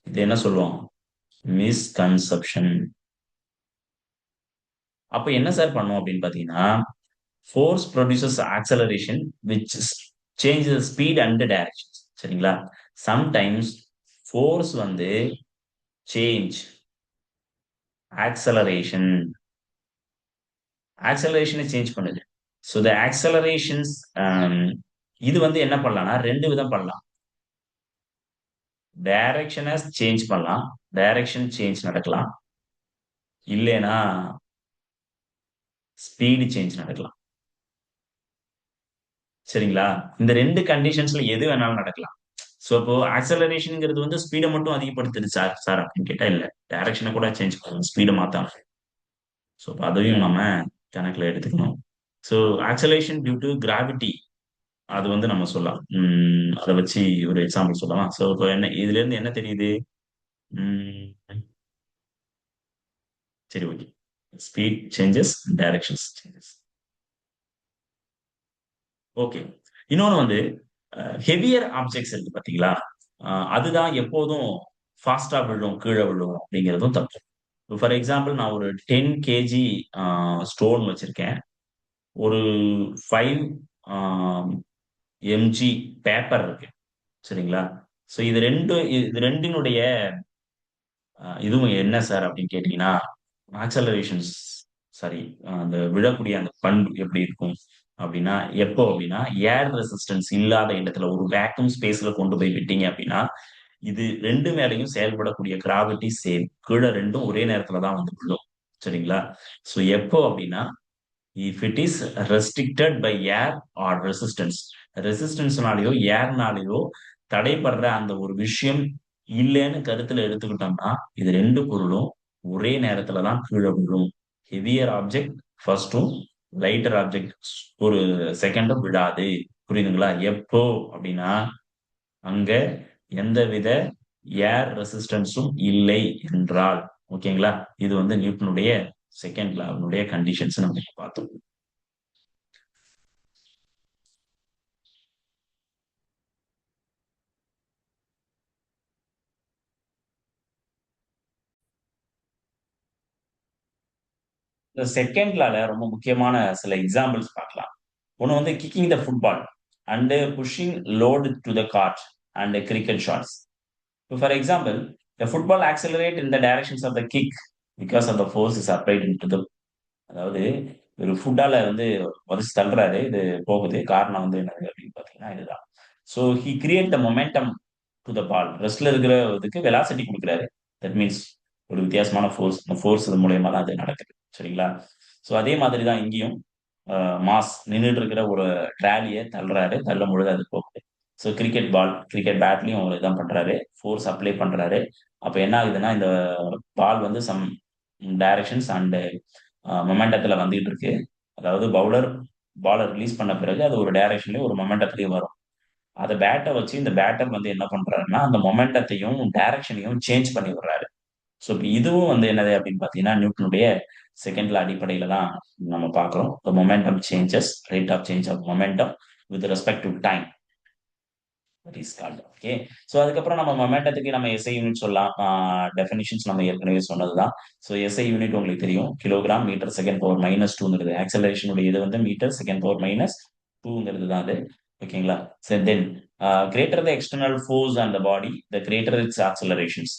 இது என்ன சொல்லுவோம்? மிஸ்கன்செப்ஷன். அப்ப என்ன சார் பண்ணும் அப்படின்னு பாத்தீங்கன்னா, force produces acceleration which changes speed and direction. சரிங்களா? சம்டைம்ஸ் ஃபோர்ஸ் வந்து சேஞ்ச் ஆக்சலரேஷன் ஆக்சலரேஷனை சேஞ்ச் பண்ணுது. ஸோ த ஆக்சலரேஷன்ஸ் இது வந்து என்ன பண்ணலாம்னா ரெண்டு விதம் பண்ணலாம். டைரக்ஷனை சேஞ்ச் பண்ணலாம், டைரக்ஷன் சேஞ்ச் நடக்கலாம், இல்லைன்னா ஸ்பீடு சேஞ்ச் நடக்கலாம். சரிங்களா? இந்த ரெண்டு கண்டிஷன்ஸ்ல எது வேணாலும் நடக்கலாம். ஸோ இப்போ ஆக்சலரேஷன்ங்கிறது வந்து ஸ்பீடை மட்டும் அதிகப்படுத்துது சார் சார் அப்படின்னு கேட்டா இல்ல, டைரக்ஷனை கூட சேஞ்ச் பண்ணலாம் ஸ்பீடை மாத்தாம. ஸோ இப்போ அதையும் நம்ம கணக்குல எடுத்துக்கணும். So acceleration due to gravity, அது வந்து நம்ம சொல்லலாம். அதை வச்சு ஒரு எக்ஸாம்பிள் சொல்லலாம். ஸோ இப்போ என்ன இதுல இருந்து என்ன தெரியுது? உம் சரி, okay. Speed changes, directions changes. Okay. இன்னொன்னு வந்து ஹெவியர் ஆப்ஜெக்ட்ஸ் இருக்கு பாத்தீங்களா? அதுதான் எப்போதும் ஃபாஸ்டா விழும், கீழே விழும் அப்படிங்கிறதும் தப்பு. ஃபார் எக்ஸாம்பிள், நான் ஒரு 10 கேஜி ஸ்டோன் வச்சிருக்கேன். ஒரு 5 எம்ஜி பேப்பர் இருக்கு. சரிங்களா? ஸோ இது ரெண்டினுடைய இதுவும் என்ன சார் அப்படின்னு கேட்டீங்கன்னா, ஆக்சலரேஷன்ஸ், சாரி, அந்த விழக்கூடிய அந்த பண்பு எப்படி இருக்கும் அப்படின்னா, எப்போ அப்படின்னா ஏர் ரெசிஸ்டன்ஸ் இல்லாத இடத்துல ஒரு வேக்யூம் ஸ்பேஸ்ல கொண்டு போய் விட்டீங்க அப்படின்னா, இது ரெண்டு மேலையும் செயல்படக்கூடிய கிராவிட்டி சேம், கீழே ரெண்டும் ஒரே நேரத்துல தான் வந்து விழும். சரிங்களா? ஸோ எப்போ அப்படின்னா, if it is restricted by air or resistance, ரெசிஸ்டன்ஸ்னாலேயோ ஏர்னாலேயோ தடைப்படுற அந்த ஒரு விஷயம் இல்லைன்னு கருத்துல எடுத்துக்கிட்டோம்னா, இது ரெண்டு பொருளும் ஒரே நேரத்துல தான் கீழே விழும். ஹெவியர் ஆப்ஜெக்ட் ஃபர்ஸ்டும், லைட்டர் ஆப்ஜெக்ட் ஒரு செகண்டும் விடாது. புரியுதுங்களா? எப்போ அப்படின்னா, அங்க எந்தவித ஏர் ரெசிஸ்டன்ஸும் இல்லை என்றால். ஓகேங்களா? இது வந்து நியூட்டனுடைய செகண்ட் லாவினுடைய கண்டிஷன்ஸ் நம்ம பார்த்தோம். இந்த செகண்ட் லால ரொம்ப முக்கியமான சில எக்ஸாம்பிள்ஸ் பார்க்கலாம். ஒண்ணு வந்து kicking the football and pushing load to the cart and cricket shots. For example, the football accelerate in the directions of the kick because of the force is applied into the, அதாவது ஒரு ஃபுட்டால வந்து உதச்சு தள்ளுறாரு, இது போகுது. காரணம் வந்து என்னது அப்படின்னு பாத்தீங்கன்னா இதுதான். So he create the momentum to the ball. ரெஸ்ட்ல இருக்கிற இதுக்கு வெலாசிட்டி கொடுக்குறாரு. தட் மீன்ஸ் ஒரு வித்தியாசமான ஃபோர்ஸ், ஃபோர்ஸ் இது மூலியமா தான் அது நடக்குது. சரிங்களா? ஸோ அதே மாதிரி தான் இங்கேயும் மாஸ் நின்றுட்டு இருக்கிற ஒரு ட்ராலியை தள்ளுறாரு, தள்ளும் பொழுது அது போகுது. ஸோ கிரிக்கெட் பேட்லயும் அவர் இதான் பண்றாரு, ஃபோர்ஸ் அப்ளை பண்றாரு. அப்ப என்ன ஆகுதுன்னா, இந்த பால் வந்து சம் டைரக்ஷன்ஸ் அண்ட் மொமெண்டத்துல வந்துகிட்டு இருக்கு. அதாவது பாலர் ரிலீஸ் பண்ண பிறகு அது ஒரு டைரக்ஷன்லயும் ஒரு மொமெண்டத்திலயும் வரும். அதை பேட்டை வச்சு இந்த பேட்டர் வந்து என்ன பண்றாருன்னா, அந்த மொமெண்டத்தையும் டைரக்ஷனையும் சேஞ்ச் பண்ணி விடுறாரு. ஸோ இப்போ இதுவும் வந்து என்னது அப்படின்னு பார்த்தீங்கன்னா, நியூட்டனுடைய செகண்ட் லா அடிப்படையில தான் நம்ம பார்க்குறோம். The momentum changes, rate of change of momentum with respect to time, that is called. Okay. So அதுக்கப்புறம் நம்ம மொமெண்டத்துக்கு நம்ம எஸ்ஐ யூனிட் சொல்லலாம். டெஃபினிஷன்ஸ் நம்ம ஏற்கனவே சொன்னதுதான். ஸோ எஸ்ஐ யூனிட் உங்களுக்கு தெரியும், kilogram metre second power minus டூங்கிறது. ஆக்சலரேஷனுடைய இது வந்து மீட்டர் செகண்ட் பவர் மைனஸ் டூங்கிறது தான் அது. ஓகேங்களா? சரி, then greater the external force on the body, the greater its accelerations.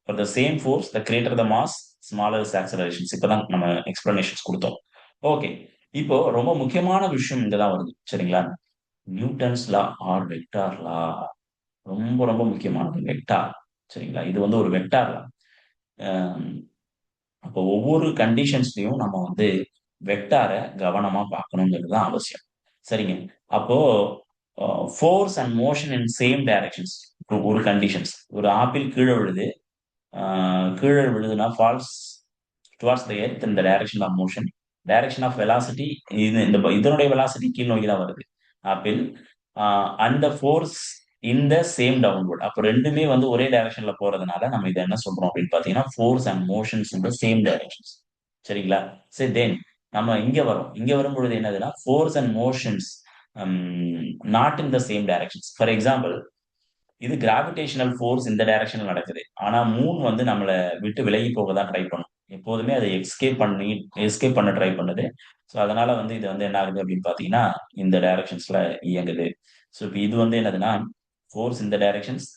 For the same force, the greater the mass, smaller is accelerations. இப்பதான் நம்ம எக்ஸ்பிளனேஷன்ஸ் கொடுத்தோம். ஓகே. இப்போ ரொம்ப முக்கியமான விஷயம் இங்கதான் வருது. சரிங்களா? நியூட்டன்ஸ் லா ஆர் வெக்டார் லா. ரொம்ப ரொம்ப முக்கியமானது வெக்டார். சரிங்களா? இது வந்து ஒரு வெக்டார் லா. அப்போ ஒவ்வொரு கண்டிஷன்ஸ்லயும் நம்ம வந்து வெக்டாரை கவனமா பார்க்கணுங்கிறது தான் அவசியம். சரிங்க. அப்போ force and motion in same directions, ஒரு கண்டிஷன்ஸ். ஒரு ஆப்பிள் கீழே விழுது, கீழே விழுதுன்னா falls towards the earth in the direction of motion. Direction of velocity, இதனுடைய வெலாசிட்டி கீழ் நோக்கி தான் வருது ஆப்பிள். அந்த force in the same downward. அப்போ ரெண்டுமே வந்து ஒரே டைரக்ஷன்ல போறதுனால நம்ம இதை என்ன சொல்றோம் அப்படின்னு பாத்தீங்கன்னா, force and motions in the same directions. சரிங்களா? சரி, தென் நம்ம இங்க வரும் பொழுது என்னதுன்னா, force and motions not in the same directions. For example, இது கிராவிடேஷனல் ஃபோர்ஸ் இந்த டைரக்ஷன்ல நடக்குது. ஆனா மூன் வந்து நம்மளை விட்டு விலகி போக தான் ட்ரை பண்ணும். எப்போதுமே அதை எஸ்கேப் பண்ண ட்ரை பண்ணுது. ஸோ அதனால வந்து இது வந்து என்ன ஆகுது அப்படின்னு பார்த்தீங்கன்னா, இந்த டைரக்ஷன்ஸ்ல இயங்குது. ஸோ இப்ப இது வந்து என்னதுன்னா, ஃபோர்ஸ் இந்த டைரக்ஷன்ஸ்,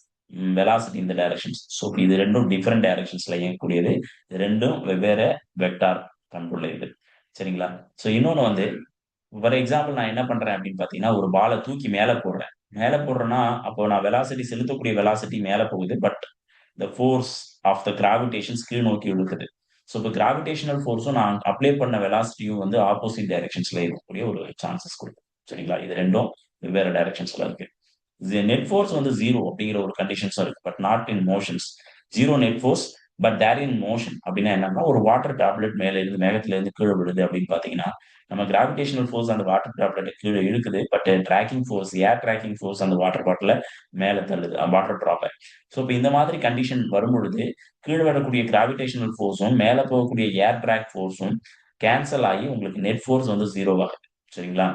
வெலாசிட்டி இந்த டைரக்ஷன்ஸ். ஸோ இது 2ம் டிஃபரெண்ட் டைரக்ஷன்ஸ்ல இயங்கக்கூடியது. இது 2ம் வெவ்வேறு வெக்டார் பண்புள்ள இது. சரிங்களா? ஸோ இன்னொன்னு வந்து ஃபார் எக்ஸாம்பிள் நான் என்ன பண்றேன் அப்படின்னு பார்த்தீங்கன்னா, ஒரு பால தூக்கி மேல போடுறேன். மேல போடுறேன்னா, அப்போ நான் வெலாசிட்டி செலுத்தக்கூடிய வெலாசிட்டி மேல போகுது. But the force of the gravitations கீழ் நோக்கி இழுக்குது. ஸோ இப்போ கிராவிடேஷனல் ஃபோர்ஸும் நான் அப்ளை பண்ண வெலாசிட்டியும் வந்து ஆப்போசிட் டைரக்ஷன்ஸ்ல இருக்கக்கூடிய ஒரு சான்சஸ் குடுக்கும். சரிங்களா? இது 2ம் வெவ்வேறு டைரக்ஷன்ஸ்ல இருக்கு. நெட் ஃபோர்ஸ் வந்து 0 அப்படிங்கிற ஒரு கண்டிஷன்ஸும் இருக்கு. But not in motions. 0 net force but there in motion. அப்படின்னா என்னன்னா, ஒரு வாட்டர் டேப்லெட் மேகத்துல இருந்து கீழ விழுது அப்படின்னு பார்த்தீங்கன்னா, நம்ம கிராவிடேஷனல் ஃபோர்ஸ் அந்த வாட்டர் டேப்லெட்ட கீழ இழுக்குது. பட் ஏர் டிராக்கிங் ஃபோர்ஸ் அந்த வாட்டர் பாட்டில மேல தள்ளுது. வாட்டர் ட்ராப்ப. ஸோ இப்ப இந்த மாதிரி கண்டிஷன் வரும்பொழுது, கீழ வரக்கூடிய கிராவிடேஷனல் ஃபோர்ஸும், மேல போகக்கூடிய ஏர் டிராக் ஃபோர்ஸும் கேன்சல் ஆகி உங்களுக்கு நெட் ஃபோர்ஸ் வந்து 0 ஆகுது. சரிங்களா?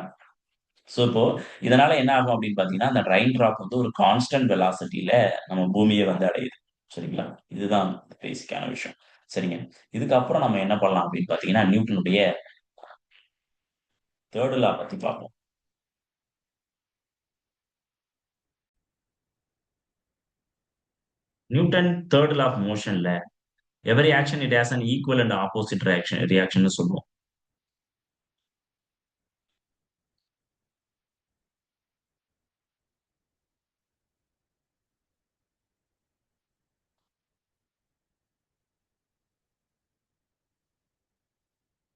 ஸோ இப்போ இதனால என்ன ஆகும் அப்படின்னு பார்த்தீங்கன்னா, அந்த ரெயின் டிராப் வந்து ஒரு கான்ஸ்டன்ட் வெலாசிட்டில நம்ம பூமிய வந்து அடையுது. சரிங்களா? இதுதான் பேசிக்கான விஷயம். சரிங்க. இதுக்கப்புறம் நம்ம என்ன பண்ணலாம் அப்படின்னு பார்த்தீங்கன்னா, நியூட்டனுடைய 3 லா பத்தி பார்ப்போம். நியூட்டன் 3 லா ஆஃப் மோஷன்ல every action it has an equal and opposite ரியாக்ஷன்னு சொல்லுவோம்.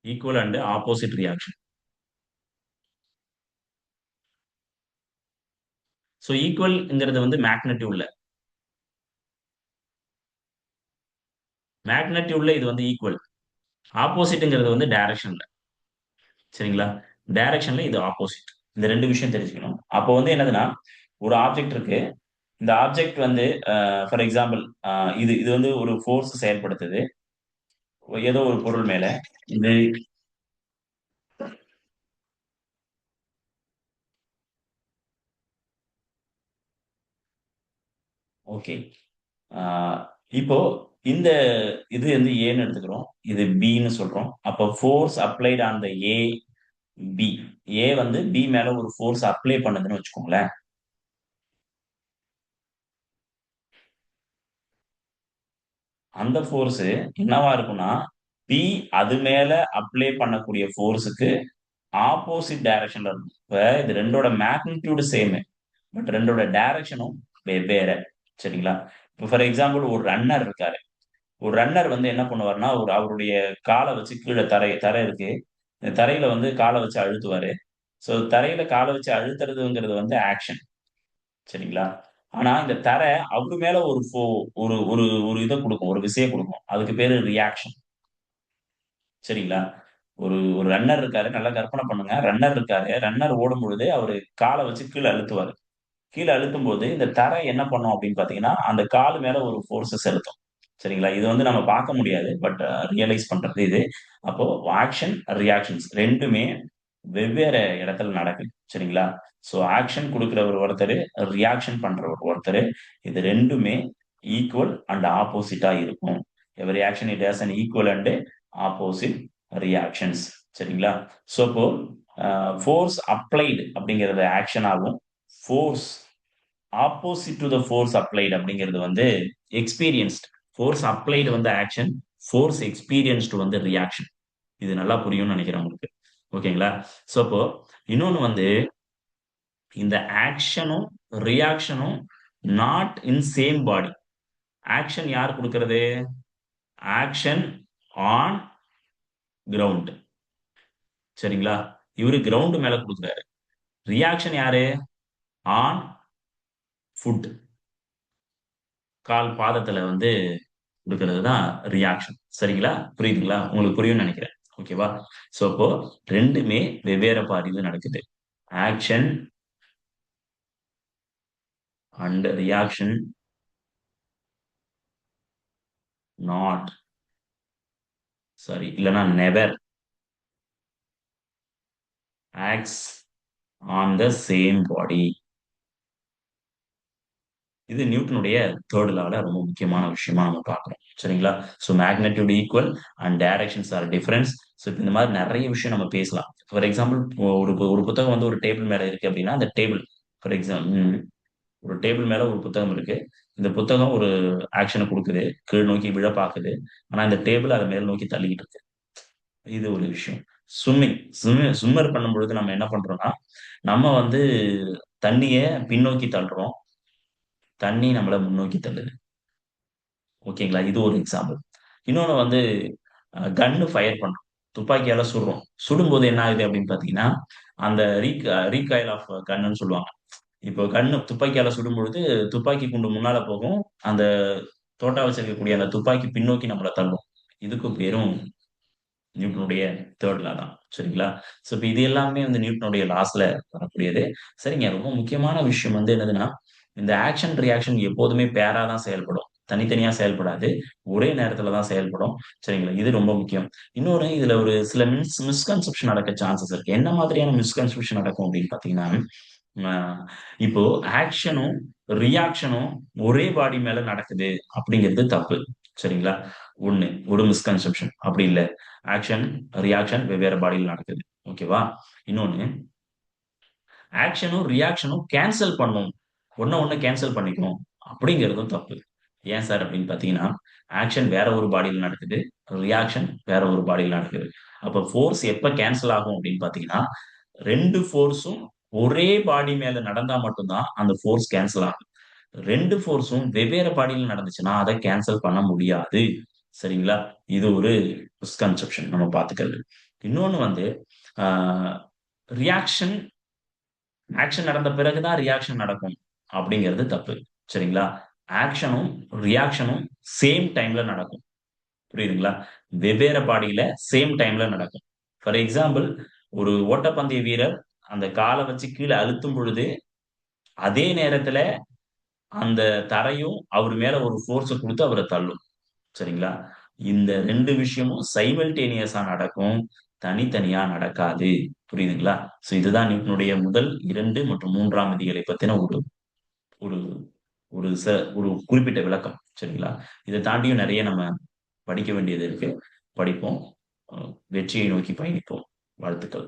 Equal and opposite reaction. So ஈக்குவல்ங்கிறது வந்து மேக்னெட்டியூட்ல. மேக்னெட்டியூட்ல இது வந்து ஈக்குவல். ஆப்போசிட்ங்கிறது வந்து டைரக்ஷன்ல. சரிங்களா? டைரக்ஷன்ல இது ஆப்போசிட். இந்த 2 விஷயம் தெரிஞ்சுக்கணும். அப்போ வந்து என்னதுன்னா, ஒரு ஆப்ஜெக்ட் இருக்கு. இந்த ஆப்ஜெக்ட் வந்து ஃபார் எக்ஸாம்பிள் இது இது வந்து ஒரு ஃபோர்ஸ் செயல்படுத்துது. ஏதோ ஒரு பொருள் மேல. இது ஓகே. ஆ இப்போ இந்த இது வந்து ஏன்னு எடுத்துக்கிறோம். இது பின்னு சொல்றோம். அப்போ force applied on the A, B. A வந்து பி மேல ஒரு ஃபோர்ஸ் அப்ளை பண்ணுதுன்னு வச்சுக்கோங்களேன். அந்த ஃபோர்ஸ் என்னவா இருக்கும்னா, பி அது மேல அப்ளை பண்ணக்கூடிய ஃபோர்ஸ்க்கு ஆப்போசிட் டைரக்ஷன்ல இருக்கும். இப்ப இது 2ஓட மேக்னிட்யூட் சேமு. பட் 2ஓட டைரக்ஷனும் வெவ்வேறு. சரிங்களா? இப்போ ஃபார் எக்ஸாம்பிள் ஒரு ரன்னர் இருக்காரு. ஒரு ரன்னர் வந்து என்ன பண்ணுவாருன்னா, அவருடைய கால வச்சு கீழ தரை இருக்கு. இந்த தரையில வந்து கால வச்சு அழுத்துவாரு. ஸோ தரையில கால வச்சு அழுத்துறதுங்கிறது வந்து ஆக்ஷன். சரிங்களா? ஆனா இந்த தரை அவரு மேல ஒரு ஒரு ஒரு ஒரு இத குடுக்கும். ஒரு விசைய குடுக்கும். அதுக்கு பேரு ரியாக்ஷன். சரிங்களா? ஒரு ஒரு ரன்னர் இருக்காரு. நல்லா கற்பனை பண்ணுங்க. ரன்னர் இருக்காரு. ரன்னர் ஓடும்பொழுது அவரு கால வச்சு கீழ அழுத்துவாரு. கீழ அழுத்தும்போது, இந்த தரை என்ன பண்ணும் அப்படின்னு பார்த்தீங்கன்னா, அந்த கால் மேல ஒரு ஃபோர்ஸ செலுத்தும். சரிங்களா? இது வந்து நம்ம பார்க்க முடியாது. பட் ரியலைஸ் பண்றது இது. அப்போ ஆக்ஷன், ரியாக்ஷன்ஸ் 2மே வெவ்வேறு இடத்துல நடக்குது. சரிங்களா? ஸோ ஆக்ஷன் குடுக்கிறவர் ஒருத்தரு, ரியாக்ஷன் பண்றவர் ஒருத்தரு. இது 2மே ஈக்குவல் அண்ட் ஆப்போசிட்டா இருக்கும். Every action it has an equal and opposite reactions. சரிங்களா? ஸோ இப்போ ஃபோர்ஸ் அப்ளைடு அப்படிங்கிறது ஆக்ஷன் ஆகும். Force opposite to the force applied அப்படிங்கிறது வந்து எக்ஸ்பீரியன்ஸ்ட். ஃபோர்ஸ் அப்ளைடு வந்து ஆக்ஷன், ஃபோர்ஸ் எக்ஸ்பீரியன்ஸ்டு வந்து ரியாக்ஷன். இது நல்லா புரியும்னு நினைக்கிறேன் உங்களுக்கு. ஓகேங்களா? ஸோ அப்போ இன்னொன்னு வந்து இந்த ஆக்ஷனும், ரியாக்ஷனும் not in same body. Action யார் குடுக்கிறது? Action on ground. சரிங்களா? இவரு கிரவுண்ட் மேல குடுக்குறாரு. ரியாக்ஷன் யாரு? On foot. பாதத்துல வந்து குடுக்கிறது தான் ரியாக்ஷன். சரிங்களா? புரியுதுங்களா? உங்களுக்கு புரியும்னு நெனைக்கிறேன். ஓகேவா? ஸோ அப்போ 2மே வெவ்வேறு பாதையில நடக்குது. Action and reaction not sorry இல்லன்னா never acts on the same body. இது நியூட்டனுடைய 3 லால ரொம்ப முக்கியமான விஷயமா நம்ம பார்க்கிறோம். சரிங்களா? So magnitude equal and directions are difference. So இப்ப இந்த மாரி நெறைய விஷயம் நம்ம பேசலாம். ஃபார் எக்ஸாம்பிள் ஒரு புத்தகம் வந்து ஒரு டேபிள் மேல இருக்கு அப்படின்னா, அந்த டேபிள் ஃபார் ஒரு டேபிள் மேல ஒரு புத்தகம் இருக்கு. இந்த புத்தகம் ஒரு ஆக்ஷன குடுக்குது. கீழ் நோக்கி விழ பாக்குது. ஆனா இந்த டேபிள் அத மேல் நோக்கி தள்ளிக்கிட்டு இருக்கு. இது ஒரு விஷயம். ஸ்விம்மர் பண்ணும்பொழுது நம்ம என்ன பண்றோம்னா, நம்ம வந்து தண்ணீய பின்னோக்கி தள்றோம். தண்ணி நம்மள முன்னோக்கி தள்ளுது. ஓகேங்களா? இது ஒரு எக்ஸாம்பிள். இன்னொன்னு வந்து கன்னு ஃபயர் பண்றோம். துப்பாக்கியால சுடுறோம். சுடும்போது என்ன ஆகுது அப்படின்னு பார்த்தீங்கன்னா, அந்த ரீகாயில் ஆஃப் கன்னுன்னு சொல்லுவாங்க. இப்போ கன்னு துப்பாக்கியால சுடும்பொழுது, துப்பாக்கி குண்டு முன்னால போகும். அந்த தோட்டா வச்சிருக்கக்கூடிய அந்த துப்பாக்கி பின்னோக்கி நம்மள தள்ளும். இதுக்கு பேரும் நியூட்டனுடைய 3 லா தான். சரிங்களா? ஸோ இப்ப இது எல்லாமே வந்து நியூட்டனுடைய லாஸ்ல வரக்கூடியது. சரிங்க. ரொம்ப முக்கியமான விஷயம் வந்து என்னதுன்னா, இந்த ஆக்ஷன், ரியாக்ஷன் எப்போதுமே பேரா தான் செயல்படும். தனித்தனியா செயல்படாது. ஒரே நேரத்துல தான் செயல்படும். சரிங்களா? இது ரொம்ப முக்கியம். இன்னொன்னு இதுல ஒரு சில மிஸ்கன்செப்ஷன் நடக்க சான்சஸ் இருக்கு. என்ன மாதிரியான மிஸ்கன்செப்ஷன் நடக்கும் அப்படின்னு பார்த்தீங்கன்னா, அ இப்போ ஆக்ஷனும், ரியாக்ஷனும் ஒரே பாடி மேல நடக்குது அப்படிங்கிறது தப்பு. சரிங்களா? 1 ஒரு மிஸ்கன்செப்ஷன். அப்படி இல்ல. ஆக்ஷன், ரியாக்ஷன் வெவ்வேறு பாடியில நடக்குது. ஓகேவா? இன்னொன்னு ஆக்ஷனும், ரியாக்ஷனும் கேன்சல் பண்ணும். ஒண்ண ஒண்ணு கேன்சல் பண்ணிக்கும். அப்படிங்கிறதும் தப்பு. ஏன் சார் அப்படின்னு பார்த்தீங்கன்னா, ஆக்ஷன் வேற ஒரு பாடியில நடக்குது. ரியாக்ஷன் வேற ஒரு பாடியில நடக்குது. அப்ப ஃபோர்ஸ் எப்ப கேன்சல் ஆகும் அப்படின்னு பார்த்தீங்கன்னா, 2 ஃபோர்ஸும் ஒரே பாடி மேல நடந்தா மட்டும் தான் அந்த ஃபோர்ஸ் கேன்சல் ஆகும். 2 ஃபோர்ஸும் வெவ்வேறு பாடியில நடந்துச்சுன்னா, அத கேன்சல் பண்ண முடியாது. சரிங்களா? இது ஒரு மிஸ்கன்செப்ஷன் நம்ம பார்த்துக்கிறது. இன்னொன்னு வந்து, ஆ ரியாக்ஷன் ஆக்ஷன் நடந்த பிறகு தான் ரியாக்ஷன் நடக்கும். அப்படிங்கிறது தப்பு. சரிங்களா? ஆக்ஷனும், ரியாக்ஷனும் சேம் டைம்ல நடக்கும். புரியுதுங்களா? வெவ்வேறு பாடியில சேம் டைம்ல நடக்கும். ஃபார் எக்ஸாம்பிள் ஒரு ஓட்டப்பந்தய வீரர் அந்த கால வச்சு கீழ அழுத்தும் பொழுது, அதே நேரத்துல அந்த தரையும் அவர் மேல ஒரு ஃபோர்ஸ குடுத்து அவர தள்ளும். சரிங்களா? இந்த 2 விஷயமும் சைமல்டேனியஸா நடக்கும். தனித்தனியா நடக்காது. புரியுதுங்களா? ஸோ இதுதான் நியூட்டனுடைய முதல் 2 மற்றும் 3ஆம் விதிகளை பத்தின ஒரு ஒரு ஒரு ஒரு குறிப்பிட்ட விளக்கம். சரிங்களா? இத தாண்டியும் நெறைய நம்ம படிக்க வேண்டியது இருக்கு. படிப்போம். அ வெற்றியை நோக்கி பயணிப்போம். வாழ்த்துக்கள்.